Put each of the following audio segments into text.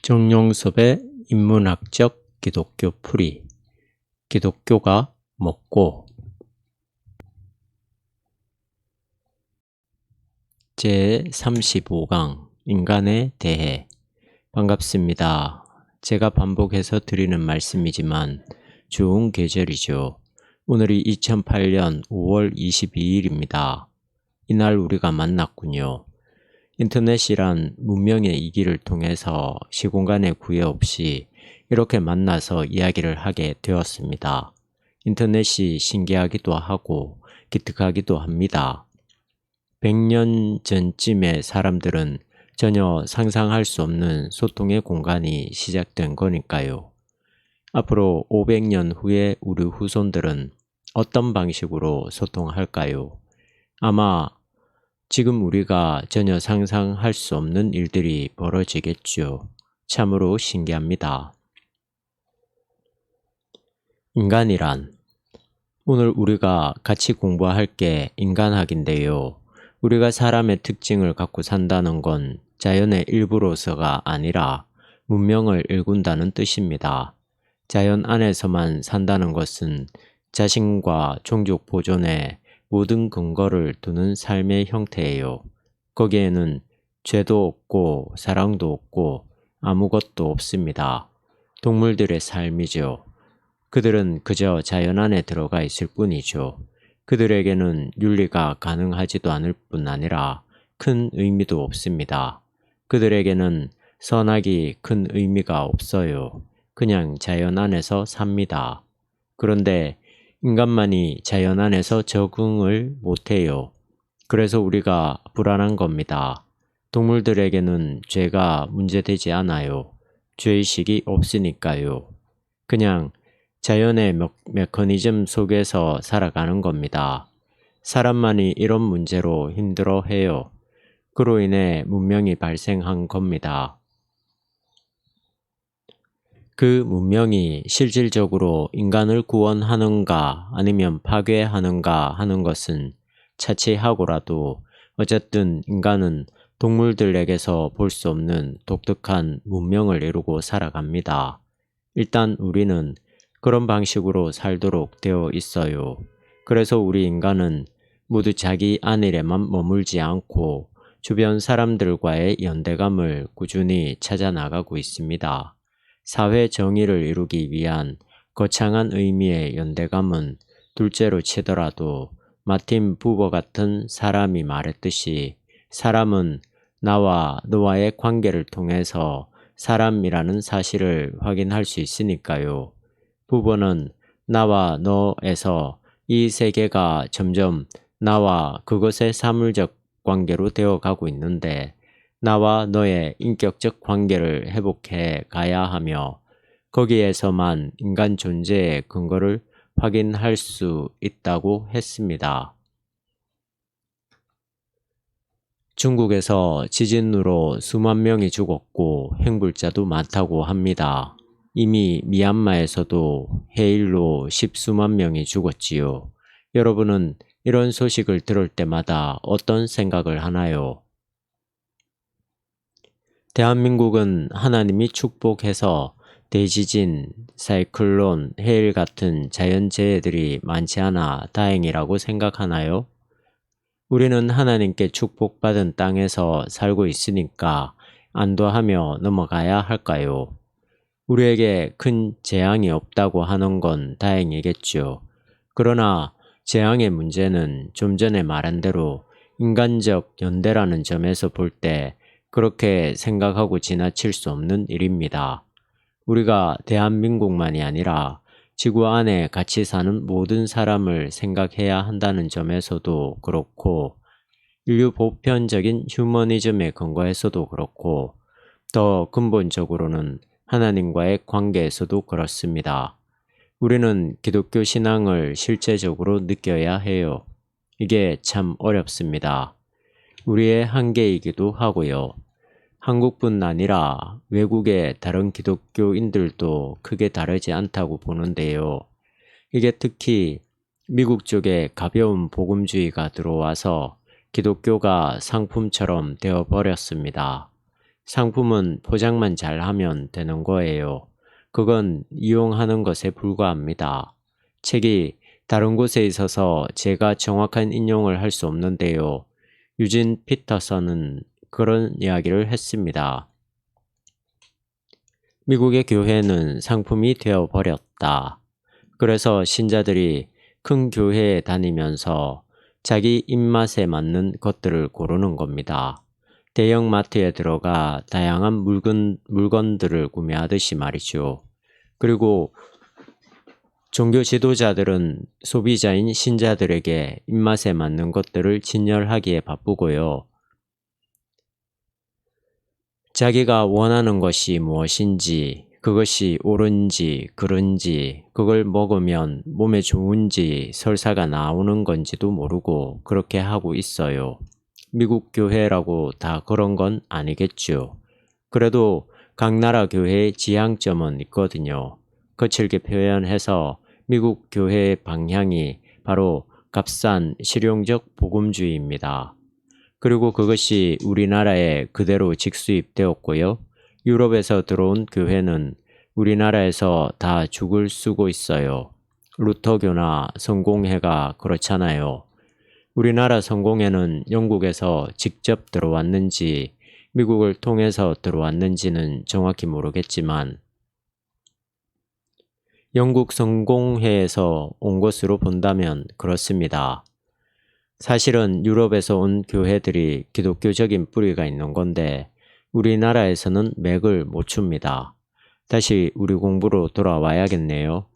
정용섭의 인문학적 기독교 풀이. 기독교가 뭐고? 제35강 인간에 대해. 반갑습니다. 제가 반복해서 드리는 말씀이지만 좋은 계절이죠. 오늘이 2008년 5월 22일입니다. 이날 우리가 만났군요. 인터넷이란 문명의 이기를 통해서 시공간의 구애 없이 이렇게 만나서 이야기를 하게 되었습니다. 인터넷이 신기하기도 하고 기특하기도 합니다. 100년 전쯤에 사람들은 전혀 상상할 수 없는 소통의 공간이 시작된 거니까요. 앞으로 500년 후에 우리 후손들은 어떤 방식으로 소통할까요? 아마 지금 우리가 전혀 상상할 수 없는 일들이 벌어지겠죠. 참으로 신기합니다. 인간이란, 오늘 우리가 같이 공부할 게 인간학인데요. 우리가 사람의 특징을 갖고 산다는 건 자연의 일부로서가 아니라 문명을 일군다는 뜻입니다. 자연 안에서만 산다는 것은 자신과 종족 보존에 모든 근거를 두는 삶의 형태예요. 거기에는 죄도 없고 사랑도 없고 아무것도 없습니다. 동물들의 삶이죠. 그들은 그저 자연 안에 들어가 있을 뿐이죠. 그들에게는 윤리가 가능하지도 않을 뿐 아니라 큰 의미도 없습니다. 그들에게는 선악이 큰 의미가 없어요. 그냥 자연 안에서 삽니다. 그런데 인간만이 자연 안에서 적응을 못해요. 그래서 우리가 불안한 겁니다. 동물들에게는 죄가 문제되지 않아요. 죄의식이 없으니까요. 그냥 자연의 메커니즘 속에서 살아가는 겁니다. 사람만이 이런 문제로 힘들어해요. 그로 인해 문명이 발생한 겁니다. 그 문명이 실질적으로 인간을 구원하는가 아니면 파괴하는가 하는 것은 차치하고라도 어쨌든 인간은 동물들에게서 볼 수 없는 독특한 문명을 이루고 살아갑니다. 일단 우리는 그런 방식으로 살도록 되어 있어요. 그래서 우리 인간은 모두 자기 안일에만 머물지 않고 주변 사람들과의 연대감을 꾸준히 찾아 나가고 있습니다. 사회 정의를 이루기 위한 거창한 의미의 연대감은 둘째로 치더라도 마틴 부버 같은 사람이 말했듯이 사람은 나와 너와의 관계를 통해서 사람이라는 사실을 확인할 수 있으니까요. 부버는 나와 너에서 이 세계가 점점 나와 그것의 사물적 관계로 되어가고 있는데 나와 너의 인격적 관계를 회복해 가야 하며 거기에서만 인간 존재의 근거를 확인할 수 있다고 했습니다. 중국에서 지진으로 수만 명이 죽었고 행불자도 많다고 합니다. 이미 미얀마에서도 해일로 십수만 명이 죽었지요. 여러분은 이런 소식을 들을 때마다 어떤 생각을 하나요? 대한민국은 하나님이 축복해서 대지진, 사이클론, 해일 같은 자연재해들이 많지 않아 다행이라고 생각하나요? 우리는 하나님께 축복받은 땅에서 살고 있으니까 안도하며 넘어가야 할까요? 우리에게 큰 재앙이 없다고 하는 건 다행이겠죠. 그러나 재앙의 문제는 좀 전에 말한 대로 인간적 연대라는 점에서 볼 때 그렇게 생각하고 지나칠 수 없는 일입니다. 우리가 대한민국만이 아니라 지구 안에 같이 사는 모든 사람을 생각해야 한다는 점에서도 그렇고 인류 보편적인 휴머니즘에 근거해서도 그렇고 더 근본적으로는 하나님과의 관계에서도 그렇습니다. 우리는 기독교 신앙을 실제적으로 느껴야 해요. 이게 참 어렵습니다. 우리의 한계이기도 하고요. 한국뿐 아니라 외국의 다른 기독교인들도 크게 다르지 않다고 보는데요. 이게 특히 미국 쪽에 가벼운 복음주의가 들어와서 기독교가 상품처럼 되어버렸습니다. 상품은 포장만 잘하면 되는 거예요. 그건 이용하는 것에 불과합니다. 책이 다른 곳에 있어서 제가 정확한 인용을 할 수 없는데요. 유진 피터슨은 그런 이야기를 했습니다. 미국의 교회는 상품이 되어버렸다. 그래서 신자들이 큰 교회에 다니면서 자기 입맛에 맞는 것들을 고르는 겁니다. 대형 마트에 들어가 다양한 물건들을 구매하듯이 말이죠. 그리고 종교 지도자들은 소비자인 신자들에게 입맛에 맞는 것들을 진열하기에 바쁘고요. 자기가 원하는 것이 무엇인지, 그것이 옳은지 그른지, 그걸 먹으면 몸에 좋은지 설사가 나오는 건지도 모르고 그렇게 하고 있어요. 미국 교회라고 다 그런 건 아니겠죠. 그래도 각 나라 교회의 지향점은 있거든요. 거칠게 표현해서 미국 교회의 방향이 바로 값싼 실용적 복음주의입니다. 그리고 그것이 우리나라에 그대로 직수입되었고요. 유럽에서 들어온 교회는 우리나라에서 다 죽을 쓰고 있어요. 루터교나 성공회가 그렇잖아요. 우리나라 성공회는 영국에서 직접 들어왔는지 미국을 통해서 들어왔는지는 정확히 모르겠지만 영국 성공회에서 온 것으로 본다면 그렇습니다. 사실은 유럽에서 온 교회들이 기독교적인 뿌리가 있는 건데 우리나라에서는 맥을 못 춥니다. 다시 우리 공부로 돌아와야겠네요.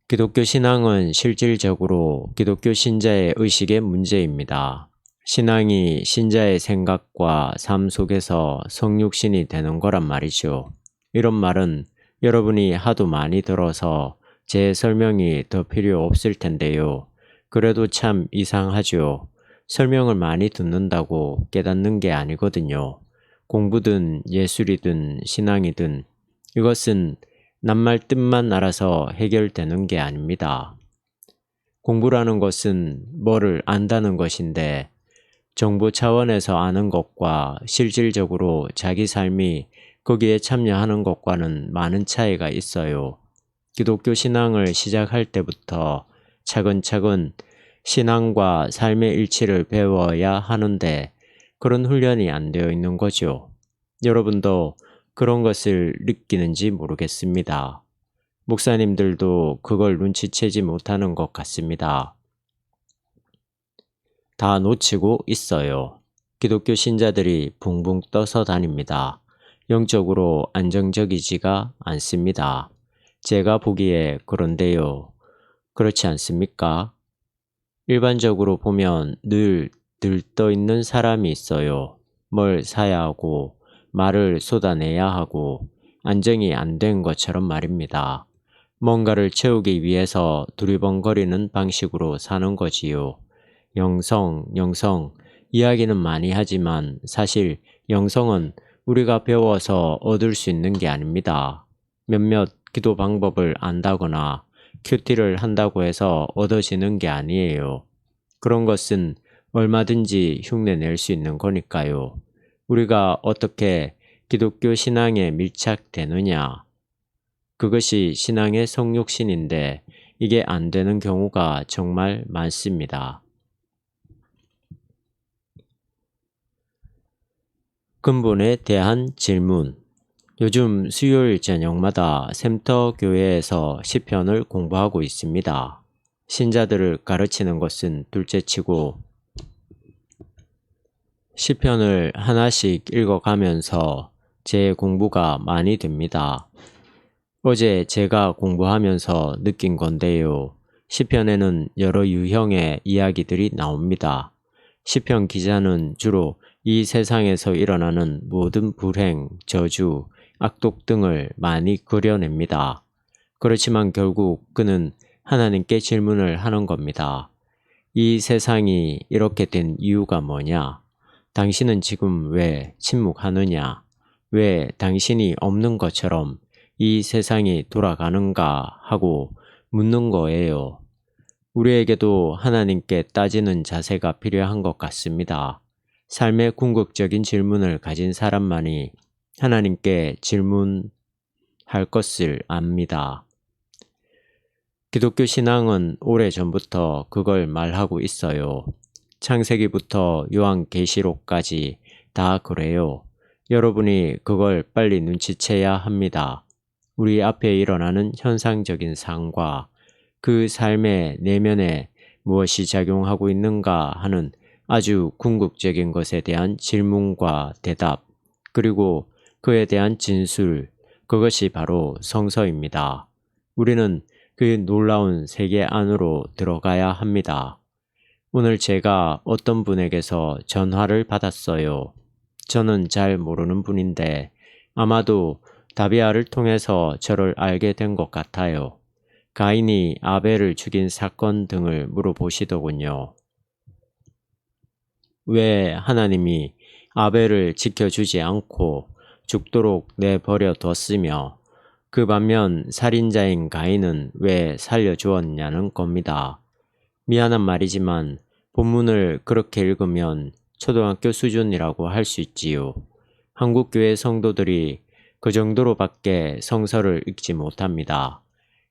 기독교 신앙은 실질적으로 기독교 신자의 의식의 문제입니다. 신앙이 신자의 생각과 삶 속에서 성육신이 되는 거란 말이죠. 이런 말은 여러분이 하도 많이 들어서 제 설명이 더 필요 없을 텐데요. 그래도 참 이상하죠. 설명을 많이 듣는다고 깨닫는 게 아니거든요. 공부든 예술이든 신앙이든 이것은 낱말 뜻만 알아서 해결되는 게 아닙니다. 공부라는 것은 뭐를 안다는 것인데 정보 차원에서 아는 것과 실질적으로 자기 삶이 거기에 참여하는 것과는 많은 차이가 있어요. 기독교 신앙을 시작할 때부터 차근차근 신앙과 삶의 일치를 배워야 하는데 그런 훈련이 안 되어 있는 거죠. 여러분도 그런 것을 느끼는지 모르겠습니다. 목사님들도 그걸 눈치채지 못하는 것 같습니다. 다 놓치고 있어요. 기독교 신자들이 붕붕 떠서 다닙니다. 영적으로 안정적이지가 않습니다. 제가 보기에 그런데요. 그렇지 않습니까? 일반적으로 보면 늘 들떠 있는 사람이 있어요. 뭘 사야 하고 말을 쏟아내야 하고 안정이 안 된 것처럼 말입니다. 뭔가를 채우기 위해서 두리번거리는 방식으로 사는 거지요. 영성 이야기는 많이 하지만 사실 영성은 우리가 배워서 얻을 수 있는 게 아닙니다. 몇몇 기도 방법을 안다거나 큐티를 한다고 해서 얻어지는 게 아니에요. 그런 것은 얼마든지 흉내낼 수 있는 거니까요. 우리가 어떻게 기독교 신앙에 밀착되느냐. 그것이 신앙의 성육신인데 이게 안 되는 경우가 정말 많습니다. 근본에 대한 질문. 요즘 수요일 저녁마다 샘터 교회에서 시편을 공부하고 있습니다. 신자들을 가르치는 것은 둘째치고 시편을 하나씩 읽어가면서 제 공부가 많이 됩니다. 어제 제가 공부하면서 느낀 건데요. 시편에는 여러 유형의 이야기들이 나옵니다. 시편 기자는 주로 이 세상에서 일어나는 모든 불행, 저주, 악독 등을 많이 그려냅니다. 그렇지만 결국 그는 하나님께 질문을 하는 겁니다. 이 세상이 이렇게 된 이유가 뭐냐? 당신은 지금 왜 침묵하느냐? 왜 당신이 없는 것처럼 이 세상이 돌아가는가 하고 묻는 거예요. 우리에게도 하나님께 따지는 자세가 필요한 것 같습니다. 삶의 궁극적인 질문을 가진 사람만이 하나님께 질문할 것을 압니다. 기독교 신앙은 오래전부터 그걸 말하고 있어요. 창세기부터 요한계시록까지 다 그래요. 여러분이 그걸 빨리 눈치채야 합니다. 우리 앞에 일어나는 현상적인 삶과 그 삶의 내면에 무엇이 작용하고 있는가 하는 아주 궁극적인 것에 대한 질문과 대답, 그리고 그에 대한 진술, 그것이 바로 성서입니다. 우리는 그 놀라운 세계 안으로 들어가야 합니다. 오늘 제가 어떤 분에게서 전화를 받았어요. 저는 잘 모르는 분인데 아마도 다비아를 통해서 저를 알게 된 것 같아요. 가인이 아벨을 죽인 사건 등을 물어보시더군요. 왜 하나님이 아벨을 지켜주지 않고 죽도록 내버려 뒀으며 그 반면 살인자인 가인은 왜 살려주었냐는 겁니다. 미안한 말이지만 본문을 그렇게 읽으면 초등학교 수준이라고 할 수 있지요. 한국교회 성도들이 그 정도로밖에 성서를 읽지 못합니다.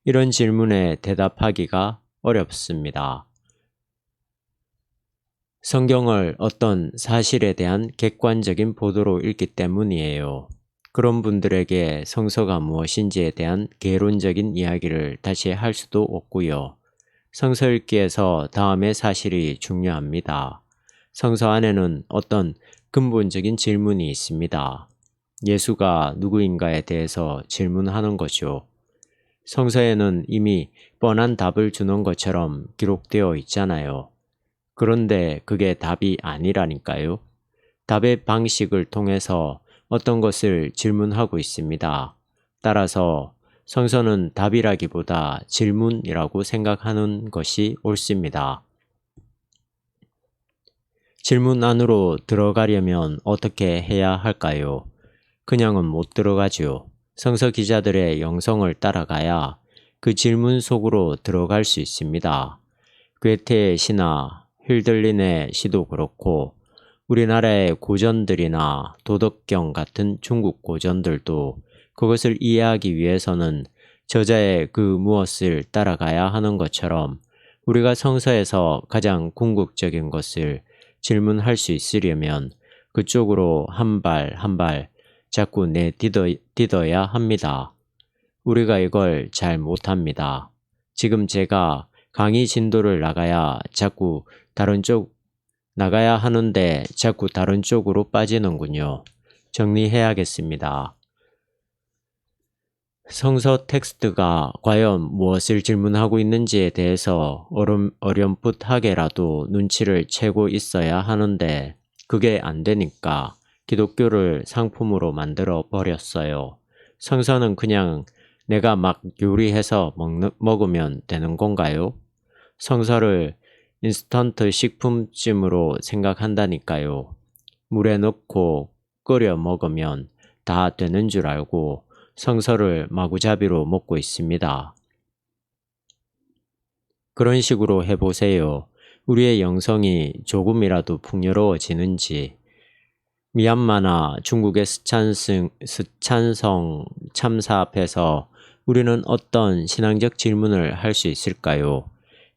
이런 질문에 대답하기가 어렵습니다. 성경을 어떤 사실에 대한 객관적인 보도로 읽기 때문이에요. 그런 분들에게 성서가 무엇인지에 대한 개론적인 이야기를 다시 할 수도 없고요. 성서 읽기에서 다음의 사실이 중요합니다. 성서 안에는 어떤 근본적인 질문이 있습니다. 예수가 누구인가에 대해서 질문하는 거죠. 성서에는 이미 뻔한 답을 주는 것처럼 기록되어 있잖아요. 그런데 그게 답이 아니라니까요. 답의 방식을 통해서 어떤 것을 질문하고 있습니다. 따라서 성서는 답이라기보다 질문이라고 생각하는 것이 옳습니다. 질문 안으로 들어가려면 어떻게 해야 할까요? 그냥은 못 들어가죠. 성서 기자들의 영성을 따라가야 그 질문 속으로 들어갈 수 있습니다. 괴테의 시나 힐들린의 시도 그렇고 우리나라의 고전들이나 도덕경 같은 중국 고전들도 그것을 이해하기 위해서는 저자의 그 무엇을 따라가야 하는 것처럼 우리가 성서에서 가장 궁극적인 것을 질문할 수 있으려면 그쪽으로 한 발 한 발 자꾸 내딛어야 합니다. 우리가 이걸 잘 못합니다. 지금 제가 강의 진도를 나가야 하는데 자꾸 다른 쪽으로 빠지는군요. 정리해야겠습니다. 성서 텍스트가 과연 무엇을 질문하고 있는지에 대해서 어렴풋하게라도 눈치를 채고 있어야 하는데 그게 안 되니까 기독교를 상품으로 만들어 버렸어요. 성서는 그냥 내가 막 요리해서 먹으면 되는 건가요? 성서를 인스턴트 식품쯤으로 생각한다니까요. 물에 넣고 끓여 먹으면 다 되는 줄 알고 성서를 마구잡이로 먹고 있습니다. 그런 식으로 해보세요. 우리의 영성이 조금이라도 풍요로워지는지. 미얀마나 중국의 스촨성 참사 앞에서 우리는 어떤 신앙적 질문을 할 수 있을까요?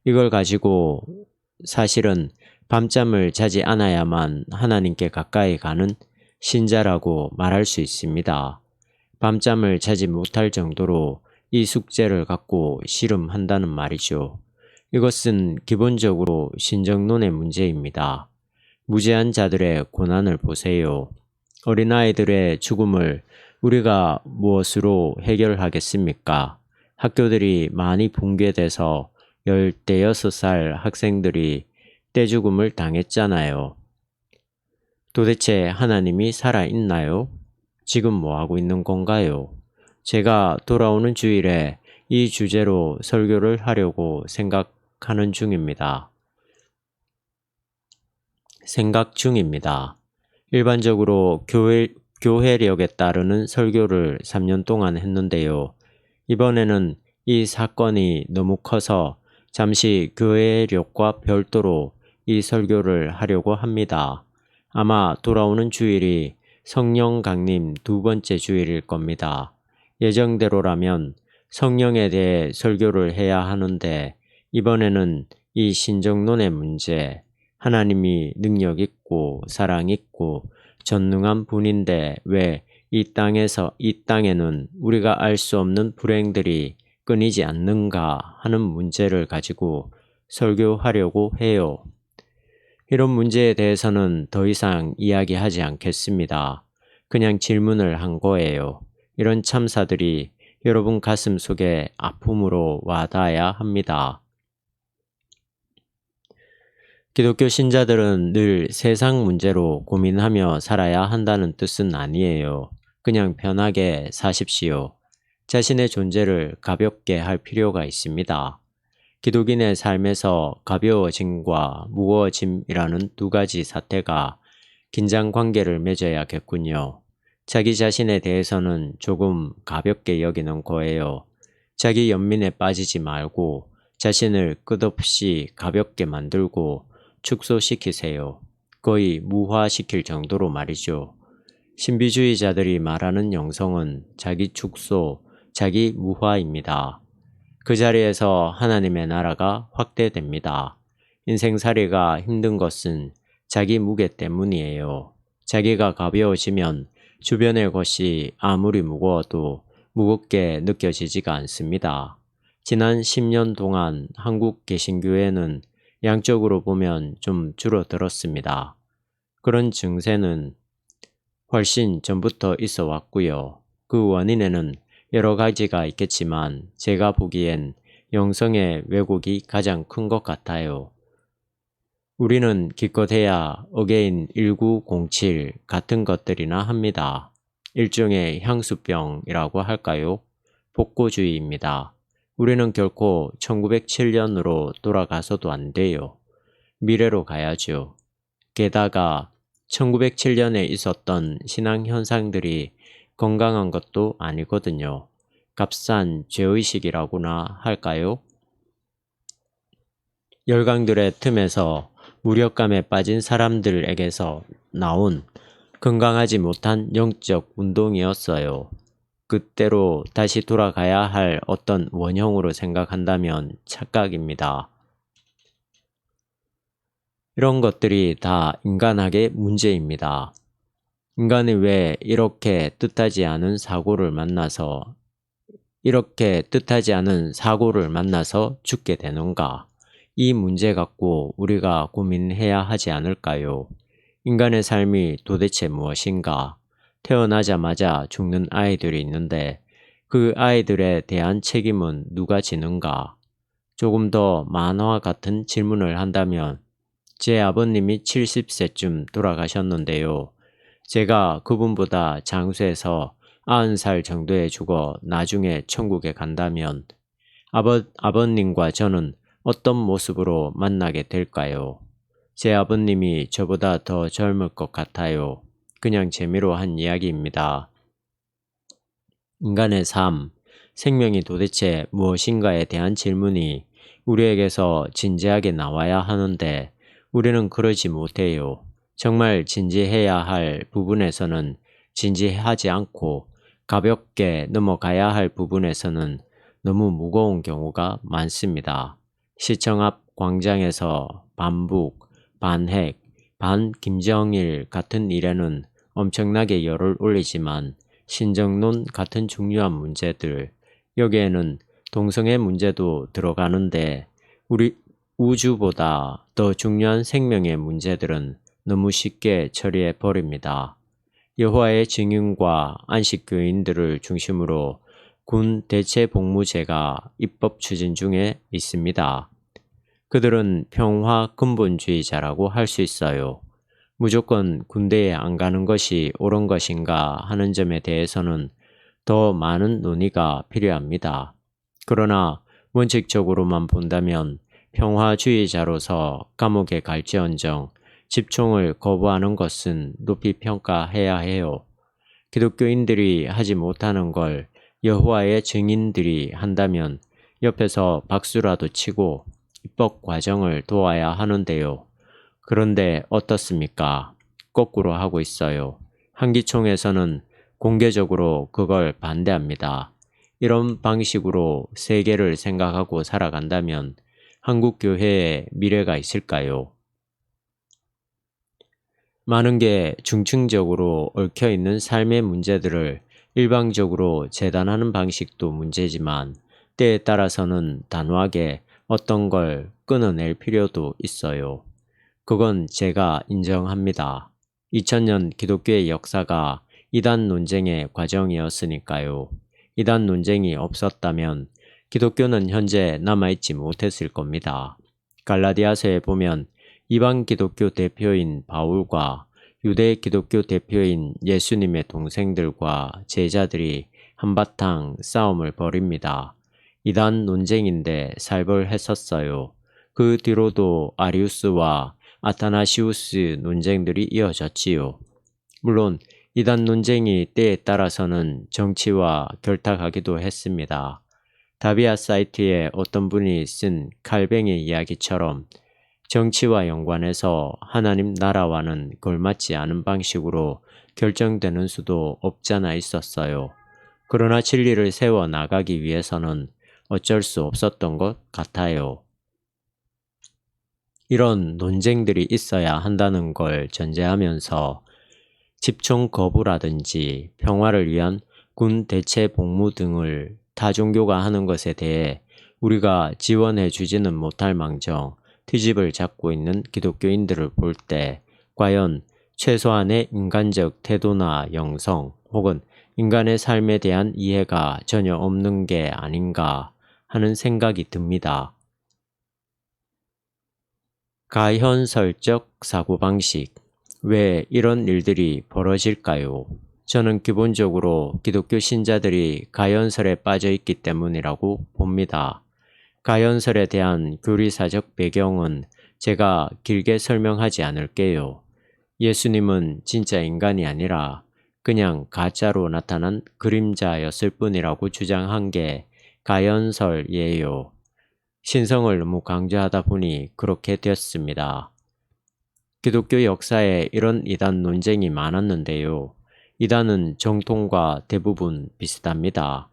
이걸 가지고 사실은 밤잠을 자지 않아야만 하나님께 가까이 가는 신자라고 말할 수 있습니다. 밤잠을 자지 못할 정도로 이 숙제를 갖고 씨름한다는 말이죠. 이것은 기본적으로 신정론의 문제입니다. 무죄한 자들의 고난을 보세요. 어린아이들의 죽음을 우리가 무엇으로 해결하겠습니까? 학교들이 많이 붕괴돼서 16살 학생들이 떼죽음을 당했잖아요. 도대체 하나님이 살아있나요? 지금 뭐하고 있는 건가요? 제가 돌아오는 주일에 이 주제로 설교를 하려고 생각 중입니다. 일반적으로 교회력에 따르는 설교를 3년 동안 했는데요. 이번에는 이 사건이 너무 커서 잠시 교회력과 별도로 이 설교를 하려고 합니다. 아마 돌아오는 주일이 성령 강림 두 번째 주일일 겁니다. 예정대로라면 성령에 대해 설교를 해야 하는데 이번에는 이 신정론의 문제, 하나님이 능력 있고 사랑 있고 전능한 분인데 왜 이 땅에는 우리가 알 수 없는 불행들이 끊이지 않는가 하는 문제를 가지고 설교하려고 해요. 이런 문제에 대해서는 더 이상 이야기하지 않겠습니다. 그냥 질문을 한 거예요. 이런 참사들이 여러분 가슴 속에 아픔으로 와닿아야 합니다. 기독교 신자들은 늘 세상 문제로 고민하며 살아야 한다는 뜻은 아니에요. 그냥 편하게 사십시오. 자신의 존재를 가볍게 할 필요가 있습니다. 기독인의 삶에서 가벼워짐과 무거워짐이라는 두 가지 사태가 긴장 관계를 맺어야겠군요. 자기 자신에 대해서는 조금 가볍게 여기는 거예요. 자기 연민에 빠지지 말고 자신을 끝없이 가볍게 만들고 축소시키세요. 거의 무화시킬 정도로 말이죠. 신비주의자들이 말하는 영성은 자기 축소, 자기 무화입니다. 그 자리에서 하나님의 나라가 확대됩니다. 인생살이가 힘든 것은 자기 무게 때문이에요. 자기가 가벼워지면 주변의 것이 아무리 무거워도 무겁게 느껴지지가 않습니다. 지난 10년 동안 한국 개신교회는 양적으로 보면 좀 줄어들었습니다. 그런 증세는 훨씬 전부터 있어 왔고요. 그 원인에는 여러 가지가 있겠지만 제가 보기엔 영성의 왜곡이 가장 큰 것 같아요. 우리는 기껏해야 어게인 1907 같은 것들이나 합니다. 일종의 향수병이라고 할까요? 복고주의입니다. 우리는 결코 1907년으로 돌아가서도 안 돼요. 미래로 가야죠. 게다가 1907년에 있었던 신앙 현상들이 건강한 것도 아니거든요. 값싼 죄의식이라고나 할까요? 열강들의 틈에서 무력감에 빠진 사람들에게서 나온 건강하지 못한 영적 운동이었어요. 그때로 다시 돌아가야 할 어떤 원형으로 생각한다면 착각입니다. 이런 것들이 다 인간학의 문제입니다. 인간이 왜 이렇게 뜻하지 않은 사고를 만나서 죽게 되는가? 이 문제 갖고 우리가 고민해야 하지 않을까요? 인간의 삶이 도대체 무엇인가? 태어나자마자 죽는 아이들이 있는데 그 아이들에 대한 책임은 누가 지는가? 조금 더 만화 같은 질문을 한다면 제 아버님이 70세쯤 돌아가셨는데요. 제가 그분보다 장수해서 90살 정도에 죽어 나중에 천국에 간다면 아버님과 저는 어떤 모습으로 만나게 될까요? 제 아버님이 저보다 더 젊을 것 같아요. 그냥 재미로 한 이야기입니다. 인간의 삶, 생명이 도대체 무엇인가에 대한 질문이 우리에게서 진지하게 나와야 하는데 우리는 그러지 못해요. 정말 진지해야 할 부분에서는 진지하지 않고 가볍게 넘어가야 할 부분에서는 너무 무거운 경우가 많습니다. 시청 앞 광장에서 반북, 반핵, 반 김정일 같은 일에는 엄청나게 열을 올리지만 신정론 같은 중요한 문제들, 여기에는 동성애 문제도 들어가는데 우리 우주보다 더 중요한 생명의 문제들은 너무 쉽게 처리해 버립니다. 여호와의 증인과 안식교인들을 중심으로 군 대체복무제가 입법 추진 중에 있습니다. 그들은 평화 근본주의자라고 할 수 있어요. 무조건 군대에 안 가는 것이 옳은 것인가 하는 점에 대해서는 더 많은 논의가 필요합니다. 그러나 원칙적으로만 본다면 평화주의자로서 감옥에 갈지언정 집총을 거부하는 것은 높이 평가해야 해요. 기독교인들이 하지 못하는 걸 여호와의 증인들이 한다면 옆에서 박수라도 치고 입법 과정을 도와야 하는데요. 그런데 어떻습니까? 거꾸로 하고 있어요. 한기총에서는 공개적으로 그걸 반대합니다. 이런 방식으로 세계를 생각하고 살아간다면 한국 교회에 미래가 있을까요? 많은 게 중층적으로 얽혀있는 삶의 문제들을 일방적으로 재단하는 방식도 문제지만 때에 따라서는 단호하게 어떤 걸 끊어낼 필요도 있어요. 그건 제가 인정합니다. 2000년 기독교의 역사가 이단 논쟁의 과정이었으니까요. 이단 논쟁이 없었다면 기독교는 현재 남아있지 못했을 겁니다. 갈라디아서에 보면 이방 기독교 대표인 바울과 유대 기독교 대표인 예수님의 동생들과 제자들이 한바탕 싸움을 벌입니다. 이단 논쟁인데 살벌했었어요. 그 뒤로도 아리우스와 아타나시우스 논쟁들이 이어졌지요. 물론 이단 논쟁이 때에 따라서는 정치와 결탁하기도 했습니다. 다비아 사이트에 어떤 분이 쓴 칼뱅이 이야기처럼 정치와 연관해서 하나님 나라와는 걸맞지 않은 방식으로 결정되는 수도 없잖아 있었어요. 그러나 진리를 세워 나가기 위해서는 어쩔 수 없었던 것 같아요. 이런 논쟁들이 있어야 한다는 걸 전제하면서 집총 거부라든지 평화를 위한 군 대체 복무 등을 타 종교가 하는 것에 대해 우리가 지원해 주지는 못할 망정 트집을 잡고 있는 기독교인들을 볼 때 과연 최소한의 인간적 태도나 영성 혹은 인간의 삶에 대한 이해가 전혀 없는 게 아닌가 하는 생각이 듭니다. 가현설적 사고방식. 왜 이런 일들이 벌어질까요? 저는 기본적으로 기독교 신자들이 가현설에 빠져 있기 때문이라고 봅니다. 가현설에 대한 교리사적 배경은 제가 길게 설명하지 않을게요. 예수님은 진짜 인간이 아니라 그냥 가짜로 나타난 그림자였을 뿐이라고 주장한 게 가현설이에요. 신성을 너무 강조하다 보니 그렇게 됐습니다. 기독교 역사에 이런 이단 논쟁이 많았는데요. 이단은 정통과 대부분 비슷합니다.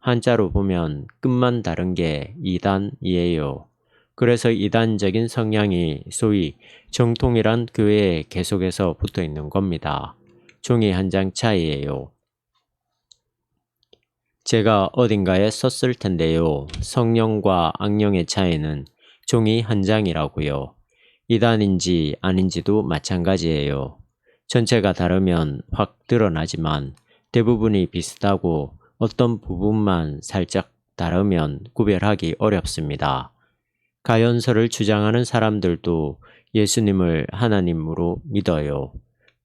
한자로 보면 끝만 다른 게 이단이에요. 그래서 이단적인 성향이 소위 정통이란 교회에 계속해서 붙어 있는 겁니다. 종이 한 장 차이예요. 제가 어딘가에 썼을 텐데요. 성령과 악령의 차이는 종이 한 장이라고요. 이단인지 아닌지도 마찬가지예요. 전체가 다르면 확 드러나지만 대부분이 비슷하고 어떤 부분만 살짝 다르면 구별하기 어렵습니다. 가연설을 주장하는 사람들도 예수님을 하나님으로 믿어요.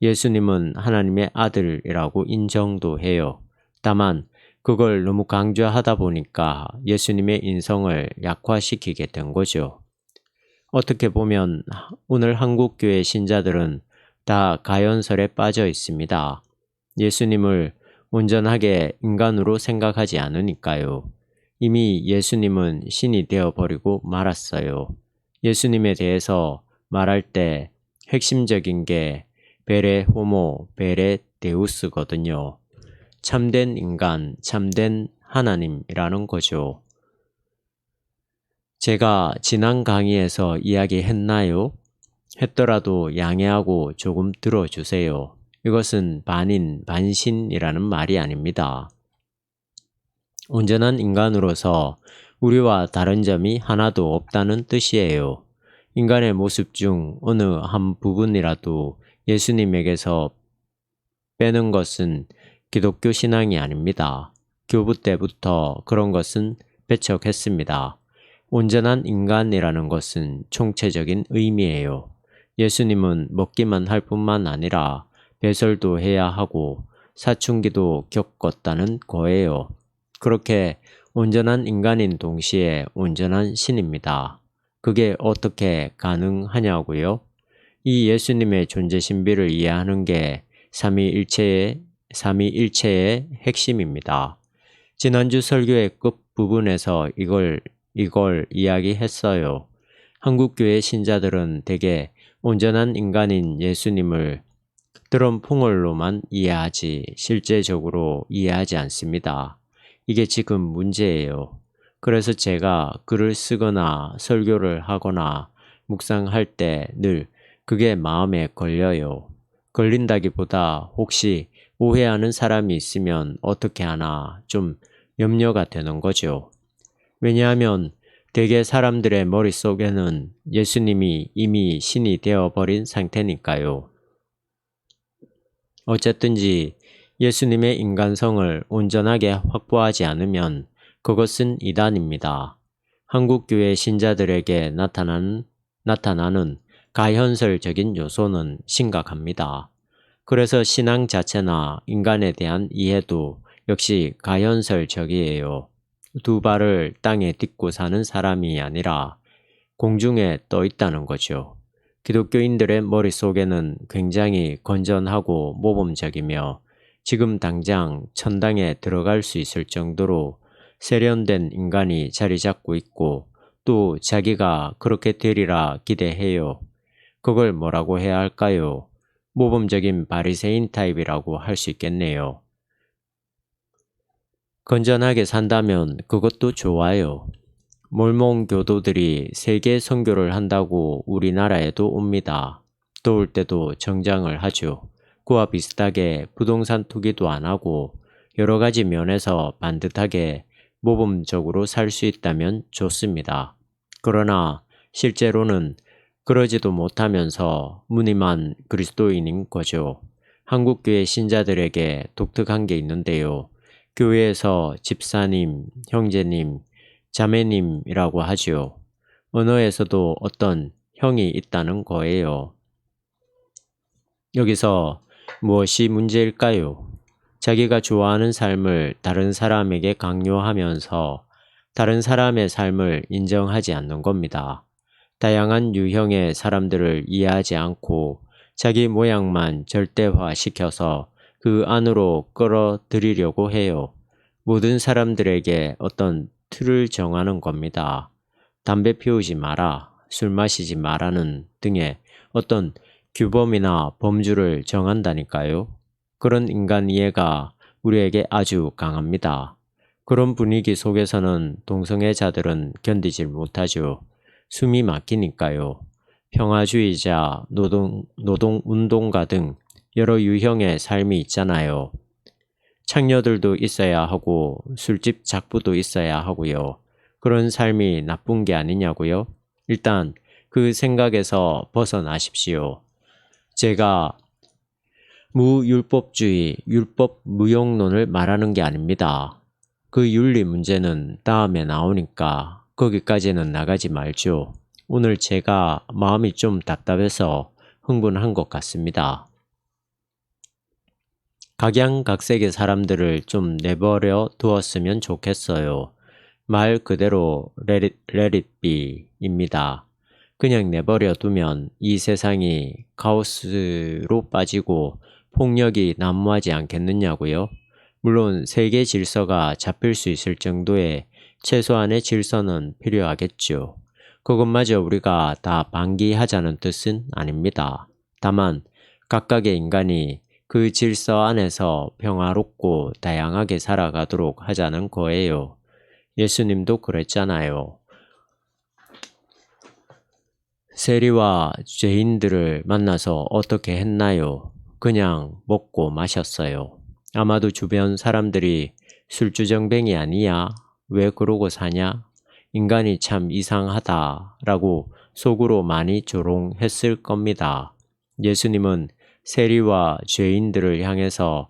예수님은 하나님의 아들이라고 인정도 해요. 다만 그걸 너무 강조하다 보니까 예수님의 인성을 약화시키게 된 거죠. 어떻게 보면 오늘 한국교회 신자들은 다 가연설에 빠져 있습니다. 예수님을 온전하게 인간으로 생각하지 않으니까요. 이미 예수님은 신이 되어버리고 말았어요. 예수님에 대해서 말할 때 핵심적인 게 베레 호모, 베레 데우스거든요. 참된 인간, 참된 하나님이라는 거죠. 제가 지난 강의에서 이야기했나요? 했더라도 양해하고 조금 들어주세요. 이것은 반인, 반신이라는 말이 아닙니다. 온전한 인간으로서 우리와 다른 점이 하나도 없다는 뜻이에요. 인간의 모습 중 어느 한 부분이라도 예수님에게서 빼는 것은 기독교 신앙이 아닙니다. 교부 때부터 그런 것은 배척했습니다. 온전한 인간이라는 것은 총체적인 의미예요. 예수님은 먹기만 할 뿐만 아니라 배설도 해야 하고 사춘기도 겪었다는 거예요. 그렇게 온전한 인간인 동시에 온전한 신입니다. 그게 어떻게 가능하냐고요? 이 예수님의 존재 신비를 이해하는 게 삼위일체의 핵심입니다. 지난주 설교의 끝부분에서 이걸 이야기했어요. 한국교회 신자들은 대개 온전한 인간인 예수님을 드럼 풍월로만 이해하지 실제적으로 이해하지 않습니다. 이게 지금 문제예요. 그래서 제가 글을 쓰거나 설교를 하거나 묵상할 때 늘 그게 마음에 걸려요. 걸린다기보다 혹시 오해하는 사람이 있으면 어떻게 하나 좀 염려가 되는 거죠. 왜냐하면 대개 사람들의 머릿속에는 예수님이 이미 신이 되어버린 상태니까요. 어쨌든지 예수님의 인간성을 온전하게 확보하지 않으면 그것은 이단입니다. 한국교회 신자들에게 나타나는 가현설적인 요소는 심각합니다. 그래서 신앙 자체나 인간에 대한 이해도 역시 가현설적이에요. 두 발을 땅에 딛고 사는 사람이 아니라 공중에 떠 있다는 거죠. 기독교인들의 머릿속에는 굉장히 건전하고 모범적이며 지금 당장 천당에 들어갈 수 있을 정도로 세련된 인간이 자리 잡고 있고 또 자기가 그렇게 되리라 기대해요. 그걸 뭐라고 해야 할까요? 모범적인 바리새인 타입이라고 할 수 있겠네요. 건전하게 산다면 그것도 좋아요. 몰몬 교도들이 세계 선교를 한다고 우리나라에도 옵니다. 더울 때도 정장을 하죠. 그와 비슷하게 부동산 투기도 안 하고 여러 가지 면에서 반듯하게 모범적으로 살 수 있다면 좋습니다. 그러나 실제로는 그러지도 못하면서 무늬만 그리스도인인 거죠. 한국교회 신자들에게 독특한 게 있는데요. 교회에서 집사님, 형제님, 자매님이라고 하지요. 언어에서도 어떤 형이 있다는 거예요. 여기서 무엇이 문제일까요? 자기가 좋아하는 삶을 다른 사람에게 강요하면서 다른 사람의 삶을 인정하지 않는 겁니다. 다양한 유형의 사람들을 이해하지 않고 자기 모양만 절대화시켜서 그 안으로 끌어들이려고 해요. 모든 사람들에게 어떤 틀을 정하는 겁니다. 담배 피우지 마라, 술 마시지 마라는 등의 어떤 규범이나 범주를 정한다니까요. 그런 인간 이해가 우리에게 아주 강합니다. 그런 분위기 속에서는 동성애자들은 견디질 못하죠. 숨이 막히니까요. 평화주의자, 노동운동가 등 여러 유형의 삶이 있잖아요. 창녀들도 있어야 하고 술집 작부도 있어야 하고요. 그런 삶이 나쁜 게 아니냐고요? 일단 그 생각에서 벗어나십시오. 제가 무율법주의, 율법 무용론을 말하는 게 아닙니다. 그 윤리 문제는 다음에 나오니까 거기까지는 나가지 말죠. 오늘 제가 마음이 좀 답답해서 흥분한 것 같습니다. 각양각색의 사람들을 좀 내버려 두었으면 좋겠어요. 말 그대로 let it be입니다. 그냥 내버려 두면 이 세상이 카오스로 빠지고 폭력이 난무하지 않겠느냐고요? 물론 세계 질서가 잡힐 수 있을 정도의 최소한의 질서는 필요하겠죠. 그것마저 우리가 다 방기하자는 뜻은 아닙니다. 다만 각각의 인간이 그 질서 안에서 평화롭고 다양하게 살아가도록 하자는 거예요. 예수님도 그랬잖아요. 세리와 죄인들을 만나서 어떻게 했나요? 그냥 먹고 마셨어요. 아마도 주변 사람들이 술주정뱅이 아니야? 왜 그러고 사냐? 인간이 참 이상하다 라고 속으로 많이 조롱했을 겁니다. 예수님은 세리와 죄인들을 향해서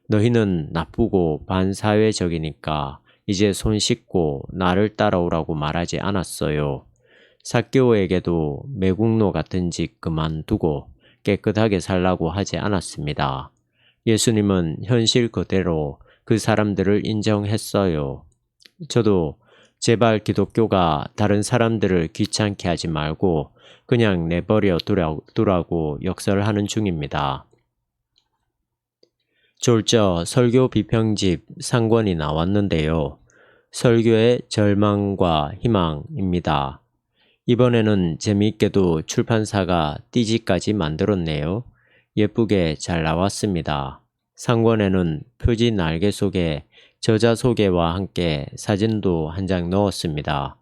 너희는 나쁘고 반사회적이니까 이제 손 씻고 나를 따라오라고 말하지 않았어요. 삭개오에게도 매국노 같은 짓 그만두고 깨끗하게 살라고 하지 않았습니다. 예수님은 현실 그대로 그 사람들을 인정했어요. 저도 제발 기독교가 다른 사람들을 귀찮게 하지 말고 그냥 내버려 두라고 역설하는 중입니다. 졸저 설교 비평집 상권이 나왔는데요. 설교의 절망과 희망입니다. 이번에는 재미있게도 출판사가 띠지까지 만들었네요. 예쁘게 잘 나왔습니다. 상권에는 표지 날개 속에 저자 소개와 함께 사진도 한 장 넣었습니다.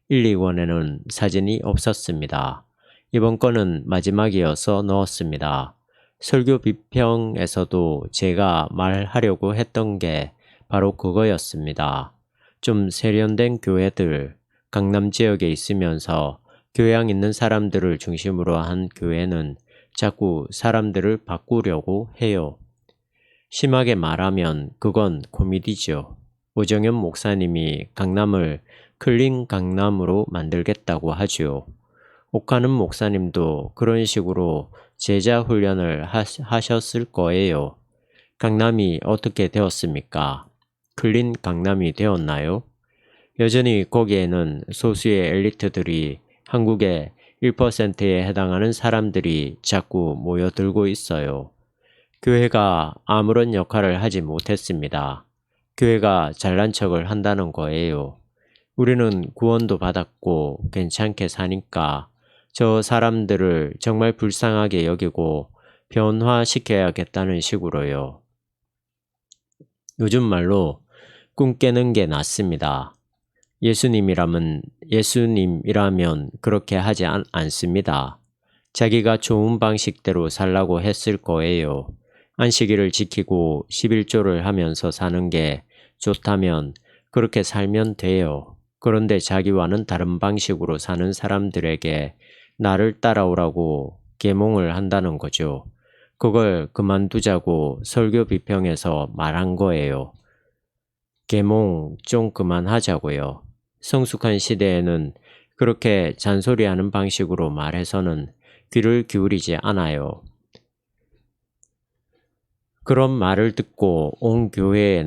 1, 2권에는 사진이 없었습니다. 이번 건은 마지막이어서 넣었습니다. 설교 비평에서도 제가 말하려고 했던 게 바로 그거였습니다. 좀 세련된 교회들, 강남 지역에 있으면서 교양 있는 사람들을 중심으로 한 교회는 자꾸 사람들을 바꾸려고 해요. 심하게 말하면 그건 코미디죠. 오정현 목사님이 강남을 클린 강남으로 만들겠다고 하죠. 옥하는 목사님도 그런 식으로 제자 훈련을 하셨을 거예요. 강남이 어떻게 되었습니까? 클린 강남이 되었나요? 여전히 거기에는 소수의 엘리트들이 한국의 1%에 해당하는 사람들이 자꾸 모여들고 있어요. 교회가 아무런 역할을 하지 못했습니다. 교회가 잘난 척을 한다는 거예요. 우리는 구원도 받았고 괜찮게 사니까 저 사람들을 정말 불쌍하게 여기고 변화시켜야겠다는 식으로요. 요즘 말로 꿈 깨는 게 낫습니다. 예수님이라면 그렇게 하지 않습니다. 자기가 좋은 방식대로 살라고 했을 거예요. 안식일을 지키고 11조를 하면서 사는 게 좋다면 그렇게 살면 돼요. 그런데 자기와는 다른 방식으로 사는 사람들에게 나를 따라오라고 계몽을 한다는 거죠. 그걸 그만두자고 설교 비평에서 말한 거예요. 계몽 좀 그만하자고요. 성숙한 시대에는 그렇게 잔소리하는 방식으로 말해서는 귀를 기울이지 않아요. 그런 말을 듣고 혹 교회에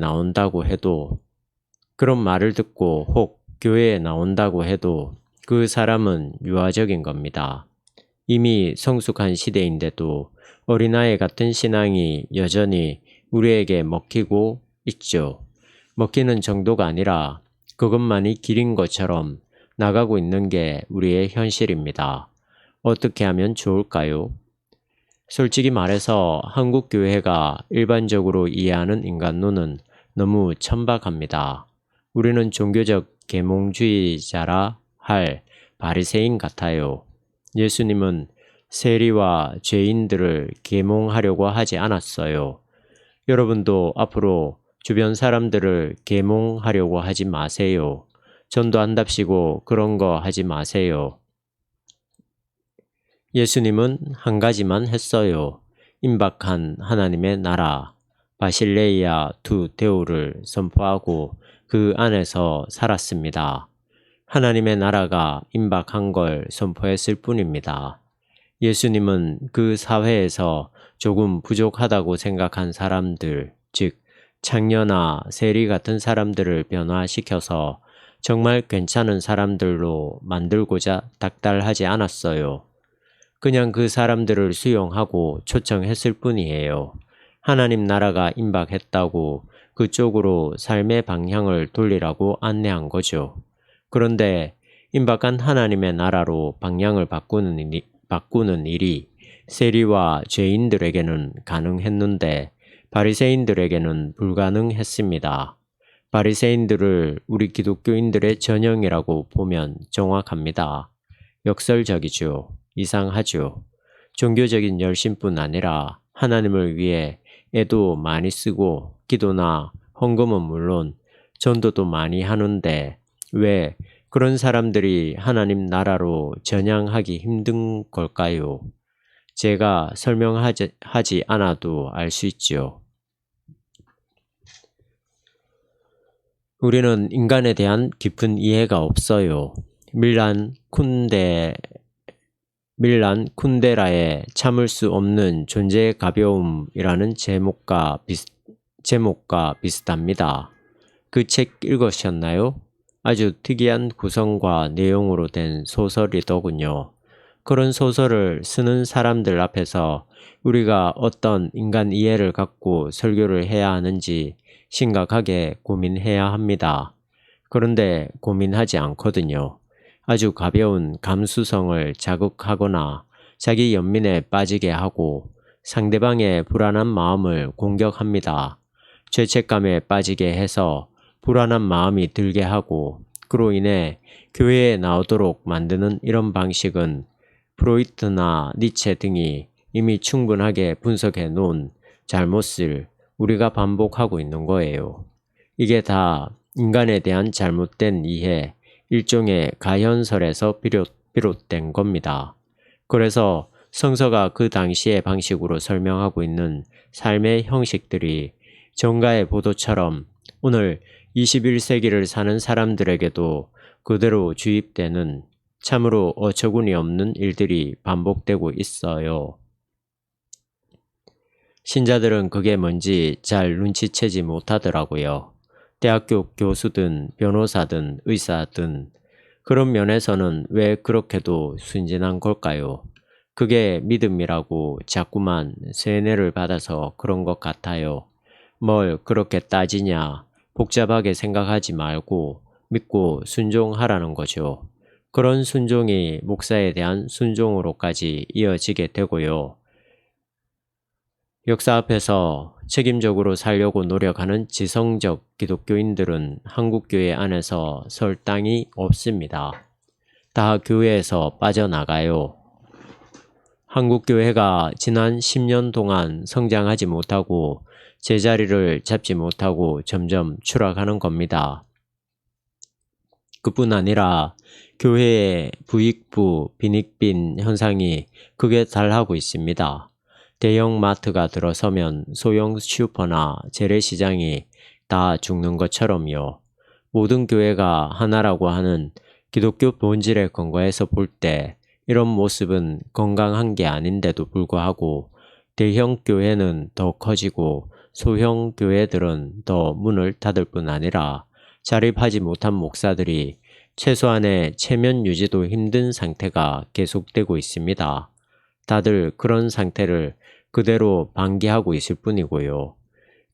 나온다고 해도 그 사람은 유아적인 겁니다. 이미 성숙한 시대인데도 어린아이 같은 신앙이 여전히 우리에게 먹히고 있죠. 먹히는 정도가 아니라 그것만이 길인 것처럼 나가고 있는 게 우리의 현실입니다. 어떻게 하면 좋을까요? 솔직히 말해서 한국 교회가 일반적으로 이해하는 인간론은 너무 천박합니다. 우리는 종교적 계몽주의자라 할 바리새인 같아요. 예수님은 세리와 죄인들을 계몽하려고 하지 않았어요. 여러분도 앞으로 주변 사람들을 계몽하려고 하지 마세요. 전도한답시고 그런 거 하지 마세요. 예수님은 한 가지만 했어요. 임박한 하나님의 나라, 바실레이아 두 대우를 선포하고 그 안에서 살았습니다. 하나님의 나라가 임박한 걸 선포했을 뿐입니다. 예수님은 그 사회에서 조금 부족하다고 생각한 사람들, 즉 창녀나 세리 같은 사람들을 변화시켜서 정말 괜찮은 사람들로 만들고자 닥달하지 않았어요. 그냥 그 사람들을 수용하고 초청했을 뿐이에요. 하나님 나라가 임박했다고 그쪽으로 삶의 방향을 돌리라고 안내한 거죠. 그런데 임박한 하나님의 나라로 방향을 바꾸는 일이 세리와 죄인들에게는 가능했는데 바리새인들에게는 불가능했습니다. 바리새인들을 우리 기독교인들의 전형이라고 보면 정확합니다. 역설적이죠. 이상하죠. 종교적인 열심뿐 아니라 하나님을 위해 애도 많이 쓰고 기도나 헌금은 물론 전도도 많이 하는데 왜 그런 사람들이 하나님 나라로 전향하기 힘든 걸까요? 제가 설명하지 않아도 알 수 있죠. 우리는 인간에 대한 깊은 이해가 없어요. 밀란 쿤데라의 참을 수 없는 존재의 가벼움이라는 제목과 비슷합니다. 그 책 읽으셨나요? 아주 특이한 구성과 내용으로 된 소설이더군요. 그런 소설을 쓰는 사람들 앞에서 우리가 어떤 인간 이해를 갖고 설교를 해야 하는지 심각하게 고민해야 합니다. 그런데 고민하지 않거든요. 아주 가벼운 감수성을 자극하거나 자기 연민에 빠지게 하고 상대방의 불안한 마음을 공격합니다. 죄책감에 빠지게 해서 불안한 마음이 들게 하고 그로 인해 교회에 나오도록 만드는 이런 방식은 프로이트나 니체 등이 이미 충분하게 분석해 놓은 잘못을 우리가 반복하고 있는 거예요. 이게 다 인간에 대한 잘못된 이해, 일종의 가현설에서 비롯된 겁니다. 그래서 성서가 그 당시의 방식으로 설명하고 있는 삶의 형식들이 정가의 보도처럼 오늘 21세기를 사는 사람들에게도 그대로 주입되는 참으로 어처구니 없는 일들이 반복되고 있어요. 신자들은 그게 뭔지 잘 눈치채지 못하더라고요. 대학교 교수든 변호사든 의사든 그런 면에서는 왜 그렇게도 순진한 걸까요? 그게 믿음이라고 자꾸만 세뇌를 받아서 그런 것 같아요. 뭘 그렇게 따지냐, 복잡하게 생각하지 말고 믿고 순종하라는 거죠. 그런 순종이 목사에 대한 순종으로까지 이어지게 되고요. 역사 앞에서 책임적으로 살려고 노력하는 지성적 기독교인들은 한국교회 안에서 설 땅이 없습니다. 다 교회에서 빠져나가요. 한국교회가 지난 10년 동안 성장하지 못하고 제자리를 잡지 못하고 점점 추락하는 겁니다. 그뿐 아니라 교회의 부익부, 빈익빈 현상이 크게 달하고 있습니다. 대형 마트가 들어서면 소형 슈퍼나 재래시장이 다 죽는 것처럼요. 모든 교회가 하나라고 하는 기독교 본질에 근거해서 볼 때 이런 모습은 건강한 게 아닌데도 불구하고 대형 교회는 더 커지고 소형 교회들은 더 문을 닫을 뿐 아니라 자립하지 못한 목사들이 최소한의 체면 유지도 힘든 상태가 계속되고 있습니다. 다들 그런 상태를 그대로 방기하고 있을 뿐이고요.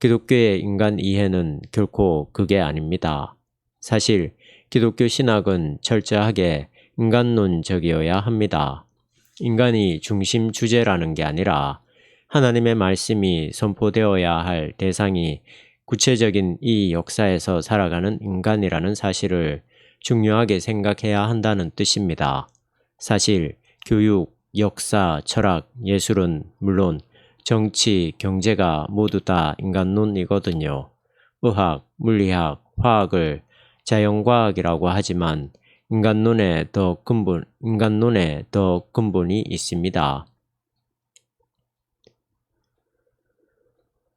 기독교의 인간 이해는 결코 그게 아닙니다. 사실 기독교 신학은 철저하게 인간론적이어야 합니다. 인간이 중심 주제라는 게 아니라 하나님의 말씀이 선포되어야 할 대상이 구체적인 이 역사에서 살아가는 인간이라는 사실을 중요하게 생각해야 한다는 뜻입니다. 사실 교육, 역사, 철학, 예술은 물론 정치, 경제가 모두 다 인간론이거든요. 의학, 물리학, 화학을 자연과학이라고 하지만 인간론에 더 근본이 있습니다.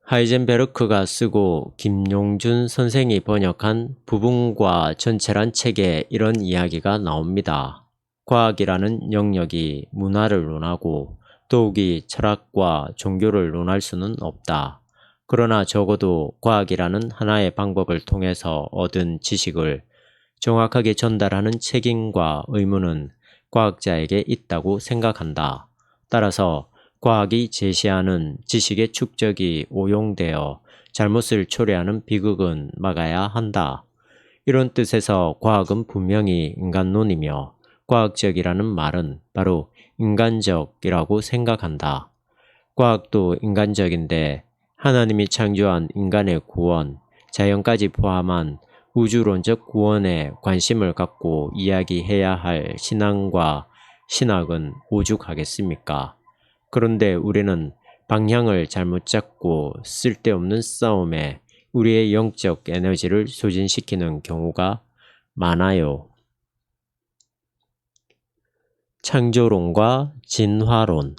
하이젠베르크가 쓰고 김용준 선생이 번역한 부분과 전체란 책에 이런 이야기가 나옵니다. 과학이라는 영역이 문화를 논하고 더욱이 철학과 종교를 논할 수는 없다. 그러나 적어도 과학이라는 하나의 방법을 통해서 얻은 지식을 정확하게 전달하는 책임과 의무는 과학자에게 있다고 생각한다. 따라서 과학이 제시하는 지식의 축적이 오용되어 잘못을 초래하는 비극은 막아야 한다. 이런 뜻에서 과학은 분명히 인간론이며 과학적이라는 말은 바로 인간적이라고 생각한다. 과학도 인간적인데 하나님이 창조한 인간의 구원, 자연까지 포함한 우주론적 구원에 관심을 갖고 이야기해야 할 신앙과 신학은 오죽하겠습니까? 그런데 우리는 방향을 잘못 잡고 쓸데없는 싸움에 우리의 영적 에너지를 소진시키는 경우가 많아요. 창조론과 진화론.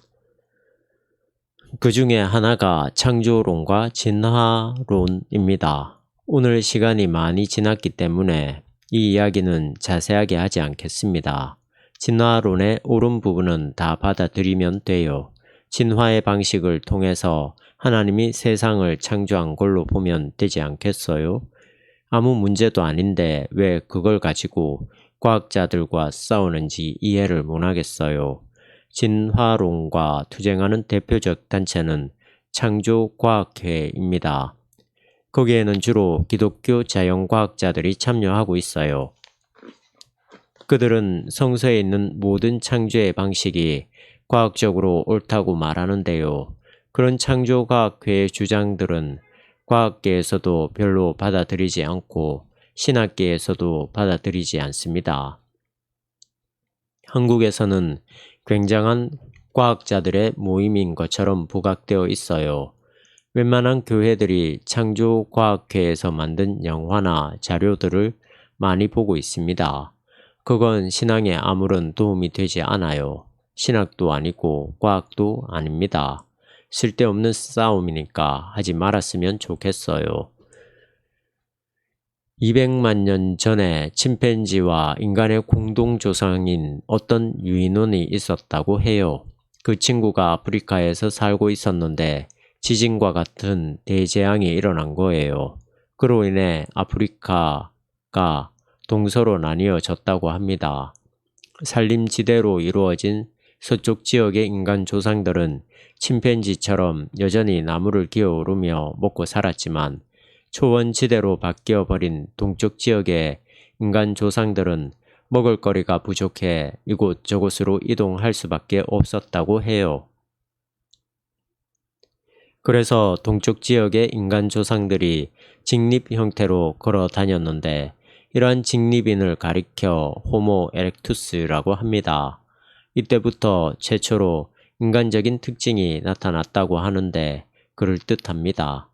그 중에 하나가 창조론과 진화론입니다. 오늘 시간이 많이 지났기 때문에 이 이야기는 자세하게 하지 않겠습니다. 진화론의 옳은 부분은 다 받아들이면 돼요. 진화의 방식을 통해서 하나님이 세상을 창조한 걸로 보면 되지 않겠어요? 아무 문제도 아닌데 왜 그걸 가지고 과학자들과 싸우는지 이해를 못하겠어요. 진화론과 투쟁하는 대표적 단체는 창조과학회입니다. 거기에는 주로 기독교 자연과학자들이 참여하고 있어요. 그들은 성서에 있는 모든 창조의 방식이 과학적으로 옳다고 말하는데요. 그런 창조과학회의 주장들은 과학계에서도 별로 받아들이지 않고 신학계에서도 받아들이지 않습니다. 한국에서는 굉장한 과학자들의 모임인 것처럼 부각되어 있어요. 웬만한 교회들이 창조과학회에서 만든 영화나 자료들을 많이 보고 있습니다. 그건 신앙에 아무런 도움이 되지 않아요. 신학도 아니고 과학도 아닙니다. 쓸데없는 싸움이니까 하지 말았으면 좋겠어요. 200만 년 전에 침팬지와 인간의 공동조상인 어떤 유인원이 있었다고 해요. 그 친구가 아프리카에서 살고 있었는데 지진과 같은 대재앙이 일어난 거예요. 그로 인해 아프리카가 동서로 나뉘어졌다고 합니다. 산림지대로 이루어진 서쪽 지역의 인간 조상들은 침팬지처럼 여전히 나무를 기어오르며 먹고 살았지만 초원지대로 바뀌어버린 동쪽 지역의 인간 조상들은 먹을거리가 부족해 이곳저곳으로 이동할 수밖에 없었다고 해요. 그래서 동쪽 지역의 인간 조상들이 직립 형태로 걸어 다녔는데 이러한 직립인을 가리켜 호모 에렉투스라고 합니다. 이때부터 최초로 인간적인 특징이 나타났다고 하는데 그럴듯합니다.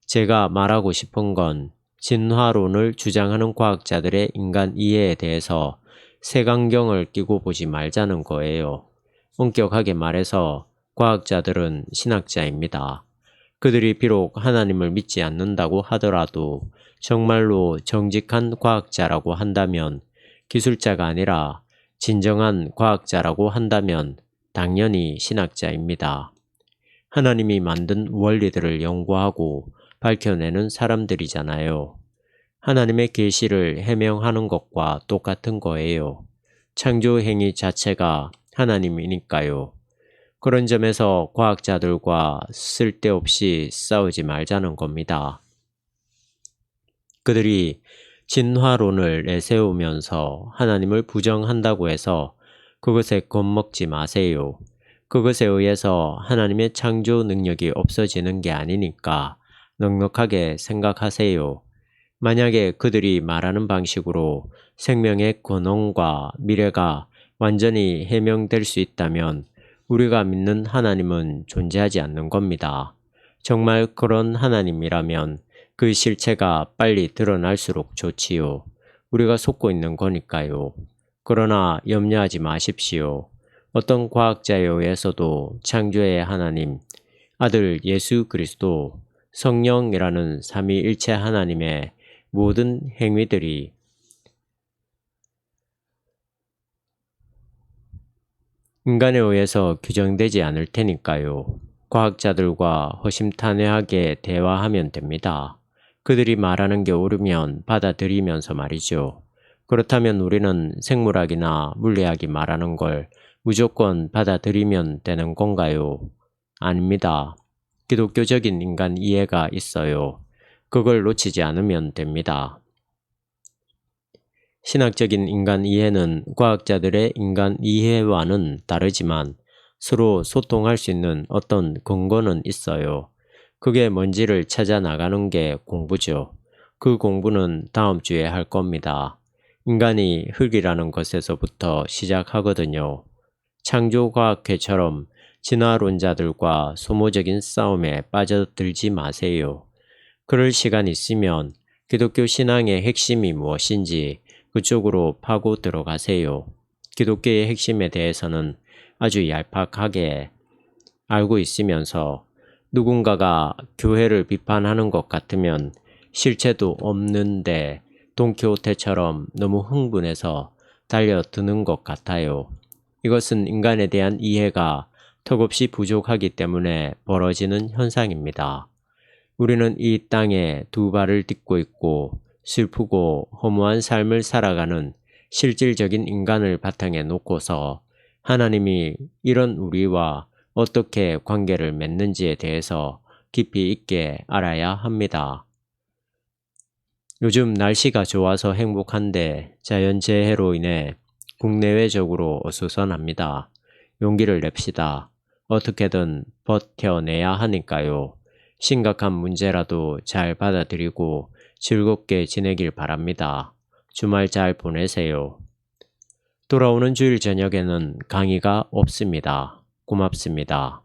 제가 말하고 싶은 건 진화론을 주장하는 과학자들의 인간 이해에 대해서 색안경을 끼고 보지 말자는 거예요. 엄격하게 말해서 과학자들은 신학자입니다. 그들이 비록 하나님을 믿지 않는다고 하더라도 정말로 정직한 과학자라고 한다면, 기술자가 아니라 진정한 과학자라고 한다면 당연히 신학자입니다. 하나님이 만든 원리들을 연구하고 밝혀내는 사람들이잖아요. 하나님의 계시를 해명하는 것과 똑같은 거예요. 창조 행위 자체가 하나님이니까요. 그런 점에서 과학자들과 쓸데없이 싸우지 말자는 겁니다. 그들이 진화론을 내세우면서 하나님을 부정한다고 해서 그것에 겁먹지 마세요. 그것에 의해서 하나님의 창조 능력이 없어지는 게 아니니까 넉넉하게 생각하세요. 만약에 그들이 말하는 방식으로 생명의 근원과 미래가 완전히 해명될 수 있다면 우리가 믿는 하나님은 존재하지 않는 겁니다. 정말 그런 하나님이라면 그 실체가 빨리 드러날수록 좋지요. 우리가 속고 있는 거니까요. 그러나 염려하지 마십시오. 어떤 과학자에 의해서도 창조의 하나님, 아들 예수 그리스도, 성령이라는 삼위일체 하나님의 모든 행위들이 인간에 의해서 규정되지 않을 테니까요. 과학자들과 허심탄회하게 대화하면 됩니다. 그들이 말하는 게 옳으면 받아들이면서 말이죠. 그렇다면 우리는 생물학이나 물리학이 말하는 걸 무조건 받아들이면 되는 건가요? 아닙니다. 기독교적인 인간 이해가 있어요. 그걸 놓치지 않으면 됩니다. 신학적인 인간 이해는 과학자들의 인간 이해와는 다르지만 서로 소통할 수 있는 어떤 근거는 있어요. 그게 뭔지를 찾아 나가는 게 공부죠. 그 공부는 다음 주에 할 겁니다. 인간이 흙이라는 것에서부터 시작하거든요. 창조과학회처럼 진화론자들과 소모적인 싸움에 빠져들지 마세요. 그럴 시간 있으면 기독교 신앙의 핵심이 무엇인지 그쪽으로 파고 들어가세요. 기독교의 핵심에 대해서는 아주 얄팍하게 알고 있으면서 누군가가 교회를 비판하는 것 같으면 실체도 없는데 돈키호테처럼 너무 흥분해서 달려드는 것 같아요. 이것은 인간에 대한 이해가 턱없이 부족하기 때문에 벌어지는 현상입니다. 우리는 이 땅에 두 발을 딛고 있고 슬프고 허무한 삶을 살아가는 실질적인 인간을 바탕에 놓고서 하나님이 이런 우리와 어떻게 관계를 맺는지에 대해서 깊이 있게 알아야 합니다. 요즘 날씨가 좋아서 행복한데 자연재해로 인해 국내외적으로 어수선합니다. 용기를 냅시다. 어떻게든 버텨내야 하니까요. 심각한 문제라도 잘 받아들이고 즐겁게 지내길 바랍니다. 주말 잘 보내세요. 돌아오는 주일 저녁에는 강의가 없습니다. 고맙습니다.